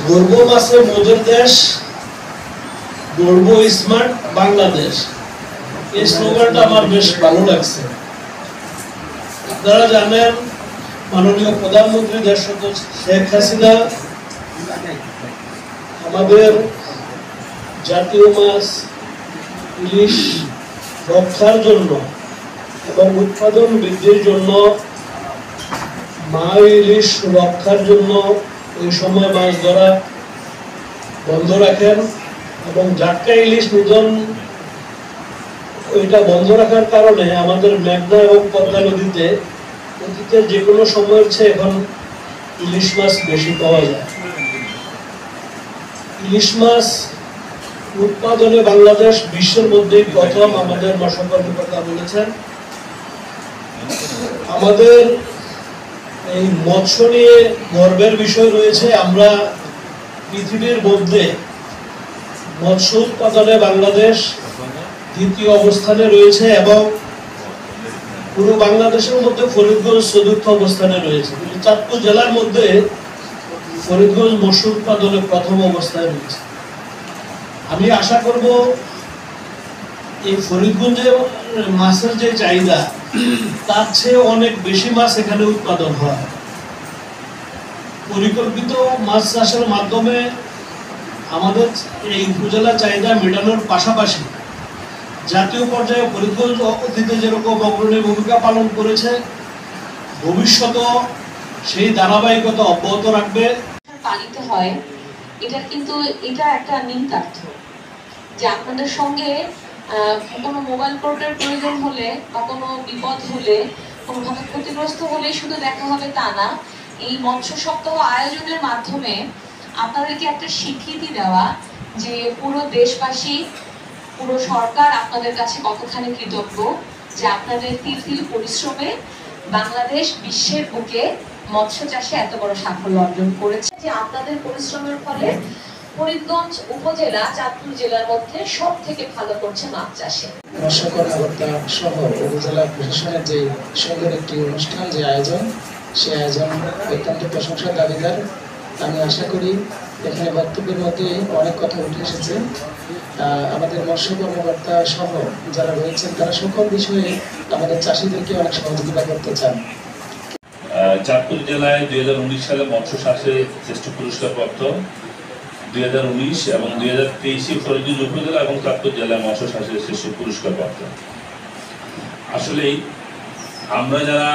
গর্ব মাছে মোদের দেশ, গর্ব স্মার্ট বাংলাদেশ, এই স্লোগানটা আমার বেশ ভালো লাগছে। আপনারা জানেন মাননীয় প্রধানমন্ত্রী দেশরত্ন শেখ হাসিনা আমাদের জাতীয় মাছ ইলিশ রক্ষার জন্য এবং উৎপাদন বৃদ্ধির জন্য, মা ইলিশ রক্ষার জন্য ওই সময় মাছ ধরা বন্ধ রাখেন এবং জাটকা ইলিশ নিধন ওইটা বন্ধ রাখার কারণে আমাদের মেঘনা এবং পদ্মা নদীতে অতীতে যে কোনো সময়ের চেয়ে এখন ইলিশ মাছ বেশি পাওয়া যায়। ইলিশ মাছ উৎপাদনে বাংলাদেশ বিশ্বের মধ্যে প্রথম, আমাদের মৎস্য কর্মকর্তা বলেছেন। আমাদের এই মৎস্য নিয়ে গর্বের বিষয় রয়েছে, আমরা পৃথিবীর মধ্যে মৎস্য উৎপাদনে বাংলাদেশ দ্বিতীয় অবস্থানে রয়েছে এবং পুরো বাংলাদেশের মধ্যে ফরিদগঞ্জ চতুর্থ অবস্থানে রয়েছে। চাঁদপুর জেলার মধ্যে ফরিদগঞ্জ মৎস্য উৎপাদনে প্রথম অবস্থায় রয়েছে। আমি আশা করব এই ফরিদগঞ্জে মাছের যে চাহিদা তার চেয়ে অনেক বেশি মাছ এখানে উৎপাদন হয়। পরিকল্পিত মাছ চাষের মাধ্যমে আমাদের এই উপজেলা চাহিদা মেটানোর পাশাপাশি জাতীয় পর্যায়ে ফরিদগঞ্জ অতীতে যেরকম অগ্রণী ভূমিকা পালন করেছে, ভবিষ্যতেও সেই ধারাবাহিকতা অব্যাহত রাখবে। পালিত হয়, এটা একটা নিহিতার্থ যে আপনাদের সঙ্গে কোনো মোবাইল কোর্টের প্রয়োজন হলে বা কোনো বিপদ হলে, কোনোভাবে ক্ষতিগ্রস্ত হলে শুধু দেখা হবে তা না, এই মৎস্য সপ্তাহ আয়োজনের মাধ্যমে আপনাদেরকে একটা স্বীকৃতি দেওয়া যে পুরো দেশবাসী, পুরো সরকার আপনাদের কাছে কতখানি কৃতজ্ঞ যে আপনাদের তিল পরিশ্রমে বাংলাদেশ বিশ্বের বুকে মৎস্য চাষে এত বড় সাফল্য অর্জন করেছে। যে আপনাদের পরিশ্রমের ফলে ফরিদগঞ্জ উপজেলা চাঁদপুর জেলার মধ্যে সব থেকে ভালো করছে মাছ চাষে। মৎস্য কর্মকর্তা সহ উপজেলা প্রশাসনের যে সুন্দর একটি অনুষ্ঠান, যে আয়োজন, সেই আয়োজন অত্যন্ত প্রশংসার দাবিদার। আমি আশা করি এখানে বক্তব্যের মধ্যে অনেক কথা উঠে এসেছে। আমাদের মৎস্য কর্মকর্তা সহ যারা রয়েছেন তারা সকল বিষয়ে আমাদের চাষিদেরকে অনেক সহযোগিতা করতে চান। চাঁদপুর জেলায় 2019 সালে মৎস্য চাষে শ্রেষ্ঠ পুরস্কারপ্রাপ্ত, 2019 এবং 2023 ফরিদগঞ্জ উপজেলা এবং চাঁদপুর জেলায় মৎস্য চাষে শ্রেষ্ঠ পুরস্কারপ্রাপ্ত। আসলেই আমরা যারা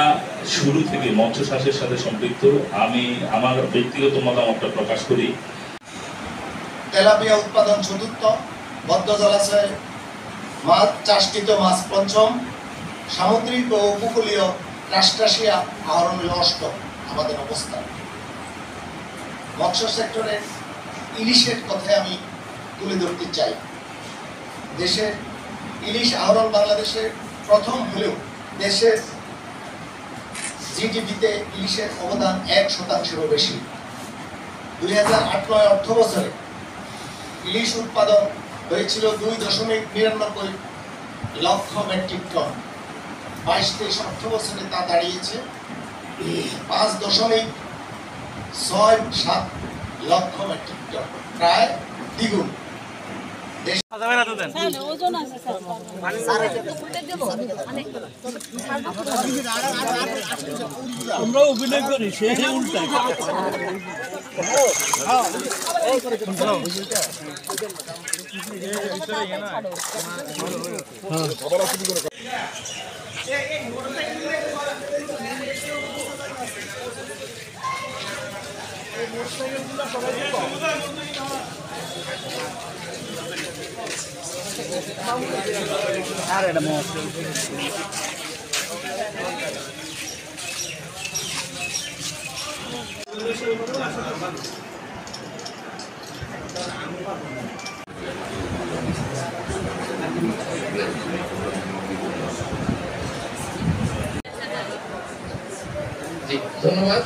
শুরু থেকে মৎস্য চাষের সাথে সম্পৃক্ত, আমি আমার ব্যক্তিগত মতামতটা প্রকাশ করি। তেলাপিয়া উৎপাদন চতুর্থ, বদ্ধ জলাশয়ে মাছ চাষকৃত মাছ পঞ্চম, সামুদ্রিক ও উপকূলীয় ক্রাস্টাসিয়া আহরণ অষ্টম আমাদের অবস্থান। মৎস্য সেক্টরে ইলিশের কথায় আমি তুলে ধরতে চাই। দেশের ইলিশ আহরণ বাংলাদেশে প্রথম হলেও দেশের জিডিপিতে ইলিশের অবদান 1% বেশি। 2008-09 অর্থ বছরে ইলিশ উৎপাদন হয়েছিল 2.99 লক্ষ মেট্রিক টন। 22-23 অর্থ বছরে তা দাঁড়িয়েছে 5.67 লক্ষ মেট্রিক টন, প্রায় দ্বিগুণ। আমরা অভিনয় করি, সে উল্টা। ধন্যবাদ।